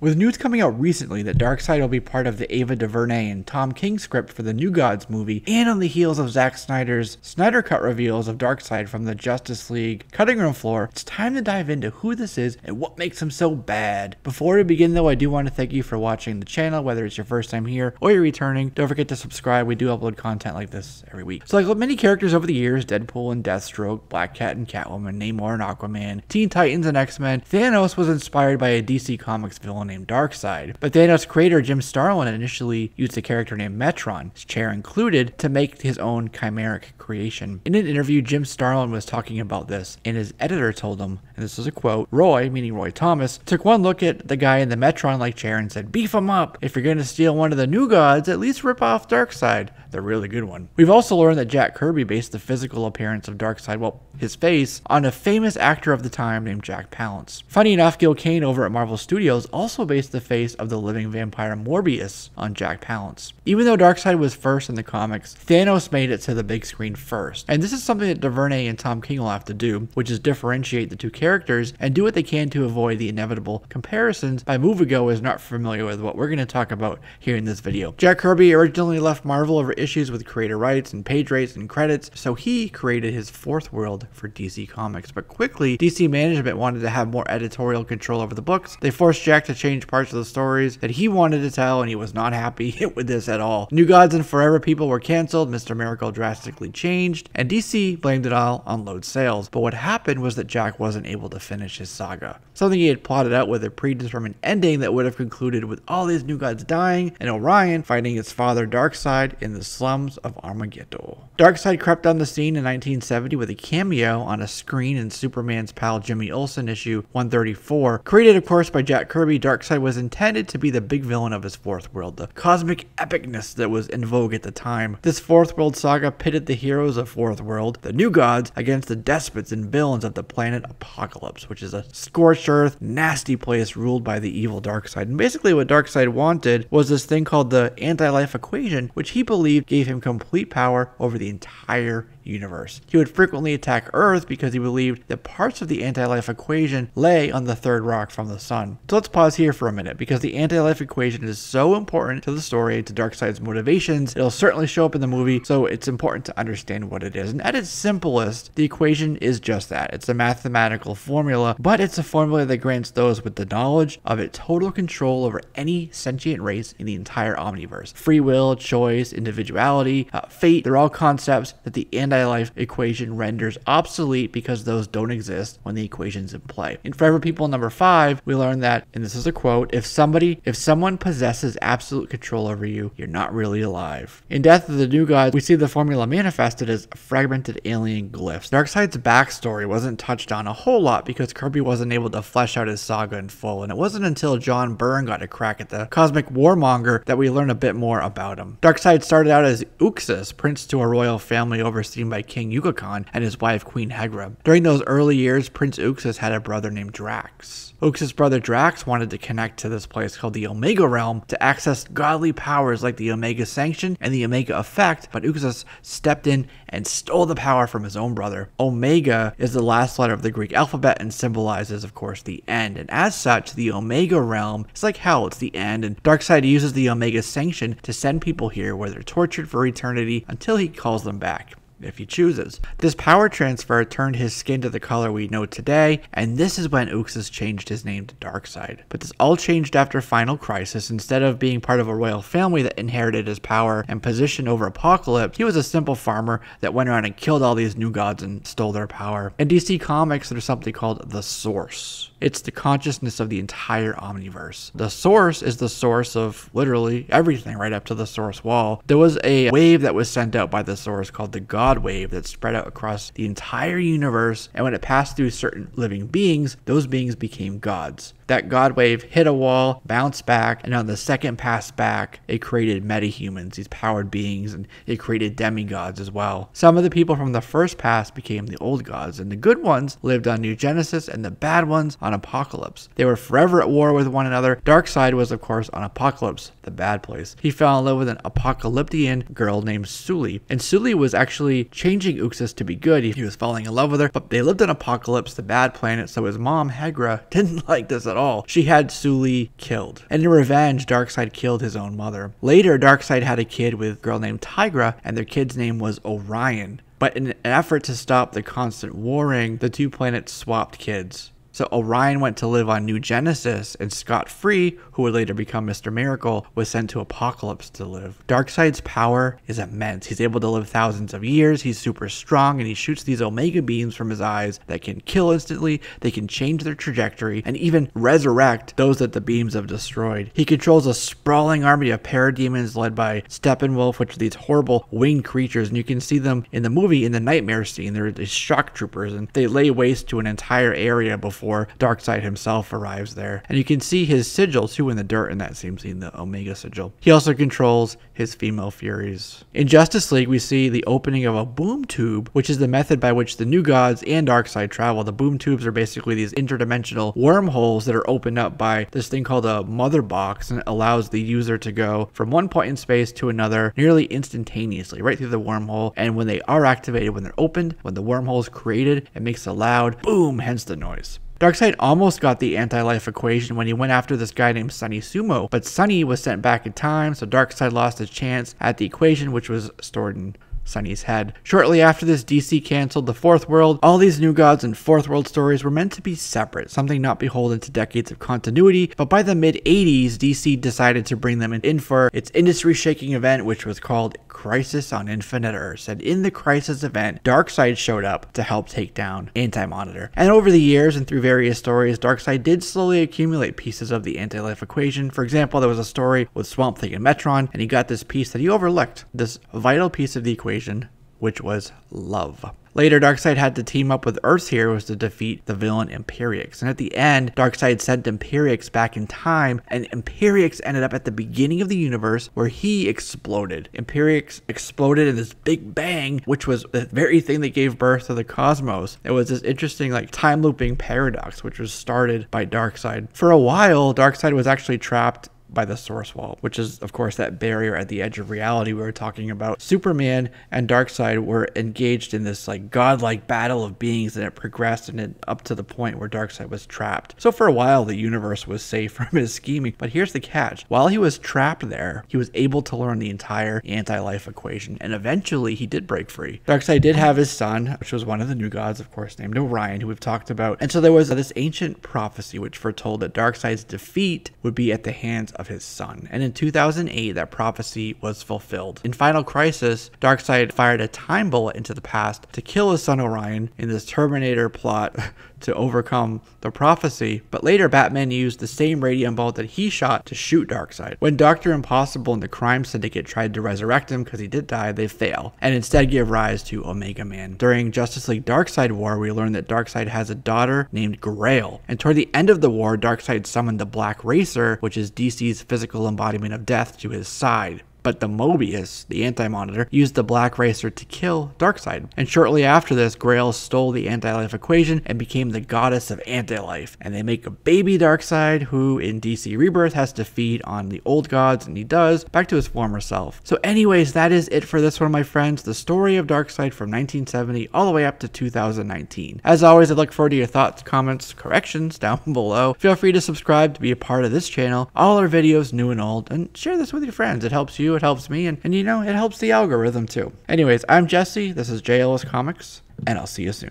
With news coming out recently that Darkseid will be part of the Ava DuVernay and Tom King script for the New Gods movie, and on the heels of Zack Snyder's Snyder Cut reveals of Darkseid from the Justice League cutting room floor, it's time to dive into who this is and what makes him so bad. Before we begin though, I do want to thank you for watching the channel, whether it's your first time here or you're returning. Don't forget to subscribe, we do upload content like this every week. So like many characters over the years, Deadpool and Deathstroke, Black Cat and Catwoman, Namor and Aquaman, Teen Titans and X-Men, Thanos was inspired by a DC Comics villain named Darkseid. But Thanos creator Jim Starlin initially used a character named Metron, his chair included, to make his own chimeric creation. In an interview, Jim Starlin was talking about this, and his editor told him, and this is a quote, Roy, meaning Roy Thomas, took one look at the guy in the Metron-like chair and said, "Beef him up. If you're going to steal one of the New Gods, at least rip off Darkseid, the really good one." We've also learned that Jack Kirby based the physical appearance of Darkseid, well, his face, on a famous actor of the time named Jack Palance. Funny enough, Gil Kane over at Marvel Studios also based the face of the living vampire Morbius on Jack Palance. Even though Darkseid was first in the comics, Thanos made it to the big screen first. And this is something that Duvernay and Tom King will have to do, which is differentiate the two characters and do what they can to avoid the inevitable comparisons by moviegoers not familiar with what we're going to talk about here in this video. Jack Kirby originally left Marvel over issues with creator rights and page rates and credits, so he created his fourth world for DC Comics. But quickly, DC management wanted to have more editorial control over the books. They forced Jack to change parts of the stories that he wanted to tell, and he was not happy with this at all. New Gods and Forever People were canceled, Mr. Miracle drastically changed, and DC blamed it all on low sales. But what happened was that Jack wasn't able to finish his saga. Something he had plotted out with a predetermined ending that would have concluded with all these New Gods dying and Orion fighting his father Darkseid in the slums of Armageddon. Darkseid crept on the scene in 1970 with a cameo on a screen in Superman's pal Jimmy Olsen issue 134. Created of course by Jack Kirby, Darkseid was intended to be the big villain of his fourth world, the cosmic epicness that was in vogue at the time. This fourth world saga pitted the heroes of fourth world, the New Gods, against the despots and villains of the planet Apokalips, which is a scorched earth, nasty place ruled by the evil Darkseid. And basically what Darkseid wanted was this thing called the anti-life equation, which he believed gave him complete power over the entire universe. He would frequently attack Earth because he believed that parts of the anti-life equation lay on the third rock from the sun. So let's pause here for a minute, because the anti-life equation is so important to the story, to Darkseid's motivations. It'll certainly show up in the movie, so it's important to understand what it is. And at its simplest, the equation is just that. It's a mathematical formula, but it's a formula that grants those with the knowledge of it total control over any sentient race in the entire omniverse. Free will, choice, individuality, fate, they're all concepts that the anti-life equation renders obsolete because those don't exist when the equation's in play. In Forever People number 5, we learn that, and this is a quote, if someone possesses absolute control over you, you're not really alive. In Death of the New Gods, we see the formula manifested as fragmented alien glyphs. Darkseid's backstory wasn't touched on a whole lot because Kirby wasn't able to flesh out his saga in full, and it wasn't until John Byrne got a crack at the cosmic warmonger that we learn a bit more about him. Darkseid started out as Uxas, prince to a royal family overseen by King Yucatan and his wife Queen Hegra. During those early years, Prince Uxas had a brother named Drax. Uxas' brother Drax wanted to connect to this place called the Omega Realm to access godly powers like the Omega Sanction and the Omega Effect, but Uxas stepped in and stole the power from his own brother. Omega is the last letter of the Greek alphabet and symbolizes, of course, the end, and as such, the Omega Realm is like hell, it's the end, and Darkseid uses the Omega Sanction to send people here where they're tortured for eternity until he calls them back, if he chooses. This power transfer turned his skin to the color we know today, and this is when Uxas changed his name to Darkseid. But this all changed after Final Crisis. Instead of being part of a royal family that inherited his power and position over Apokalips, he was a simple farmer that went around and killed all these New Gods and stole their power. In DC Comics, there's something called the Source. It's the consciousness of the entire omniverse. The Source is the source of literally everything right up to the Source wall. There was a wave that was sent out by the Source called the God Wave that spread out across the entire universe, and when it passed through certain living beings, those beings became gods. That God wave hit a wall, bounced back, and on the second pass back, it created metahumans, these powered beings, and it created demigods as well. Some of the people from the first pass became the old gods, and the good ones lived on New Genesis, and the bad ones on Apokalips. They were forever at war with one another. Darkseid was, of course, on Apokalips, the bad place. He fell in love with an apocalyptian girl named Sully, and Sully was actually changing Uxas to be good. He was falling in love with her, but they lived on Apokalips, the bad planet, so his mom, Hegra, didn't like this at all. She had Sully killed. And in revenge, Darkseid killed his own mother. Later, Darkseid had a kid with a girl named Tigra, and their kid's name was Orion. But in an effort to stop the constant warring, the two planets swapped kids. So Orion went to live on New Genesis, and Scott Free, who would later become Mr. Miracle, was sent to Apokalips to live. Darkseid's power is immense. He's able to live thousands of years, he's super strong, and he shoots these omega beams from his eyes that can kill instantly, they can change their trajectory, and even resurrect those that the beams have destroyed. He controls a sprawling army of parademons led by Steppenwolf, which are these horrible winged creatures, and you can see them in the movie in the nightmare scene. They're these shock troopers, and they lay waste to an entire area before Darkseid himself arrives there. And you can see his sigil too in the dirt in that same scene, the Omega sigil. He also controls his female Furies. In Justice League, we see the opening of a boom tube, which is the method by which the New Gods and Darkseid travel. The boom tubes are basically these interdimensional wormholes that are opened up by this thing called a mother box, and it allows the user to go from one point in space to another nearly instantaneously, right through the wormhole. And when they are activated, when they're opened, when the wormhole is created, it makes a loud boom, hence the noise. Darkseid almost got the anti-life equation when he went after this guy named Sunny Sumo, but Sunny was sent back in time, so Darkseid lost his chance at the equation, which was stored in Sunny's head. Shortly after this, DC canceled the Fourth World. All these New Gods and Fourth World stories were meant to be separate, something not beholden to decades of continuity, but by the mid-80s, DC decided to bring them in for its industry-shaking event, which was called Crisis on Infinite Earths. And in the Crisis event, Darkseid showed up to help take down Anti-Monitor. And over the years and through various stories, Darkseid did slowly accumulate pieces of the anti-life equation. For example, there was a story with Swamp Thing and Metron, and he got this piece that he overlooked, this vital piece of the equation, which was love. Later, Darkseid had to team up with Earth's heroes to defeat the villain Imperiex. And at the end, Darkseid sent Imperiex back in time, and Imperiex ended up at the beginning of the universe where he exploded. Imperiex exploded in this big bang, which was the very thing that gave birth to the cosmos. It was this interesting time looping paradox, which was started by Darkseid. For a while, Darkseid was actually trapped by the source wall, which is of course that barrier at the edge of reality we were talking about. Superman and Darkseid were engaged in this godlike battle of beings, and it progressed and up to the point where Darkseid was trapped. So for a while the universe was safe from his scheming, but here's the catch. While he was trapped there, he was able to learn the entire anti-life equation, and eventually he did break free. Darkseid did have his son, which was one of the New Gods, of course, named Orion, who we've talked about. And so there was this ancient prophecy which foretold that Darkseid's defeat would be at the hands of his son. And in 2008, that prophecy was fulfilled. In Final Crisis, Darkseid fired a time bullet into the past to kill his son Orion in this Terminator plot to overcome the prophecy, but later Batman used the same radium bolt that he shot to shoot Darkseid. When Dr. Impossible and the Crime Syndicate tried to resurrect him because he did die, they fail, and instead give rise to Omega Man. During Justice League Darkseid War, we learned that Darkseid has a daughter named Grail, and toward the end of the war, Darkseid summoned the Black Racer, which is DC's physical embodiment of death, to his side. But the Mobius, the Anti-Monitor, used the Black Racer to kill Darkseid. And shortly after this, Grail stole the anti-life equation and became the goddess of anti-life. And they make a baby Darkseid who in DC Rebirth has to feed on the old gods, and he does, back to his former self. So anyways, that is it for this one, my friends. The story of Darkseid from 1970 all the way up to 2019. As always, I look forward to your thoughts, comments, corrections down below. Feel free to subscribe to be a part of this channel, all our videos, new and old, and share this with your friends. It helps you, it helps me, and you know, it helps the algorithm too. Anyways, I'm Jesse, this is JLS Comics, and I'll see you soon.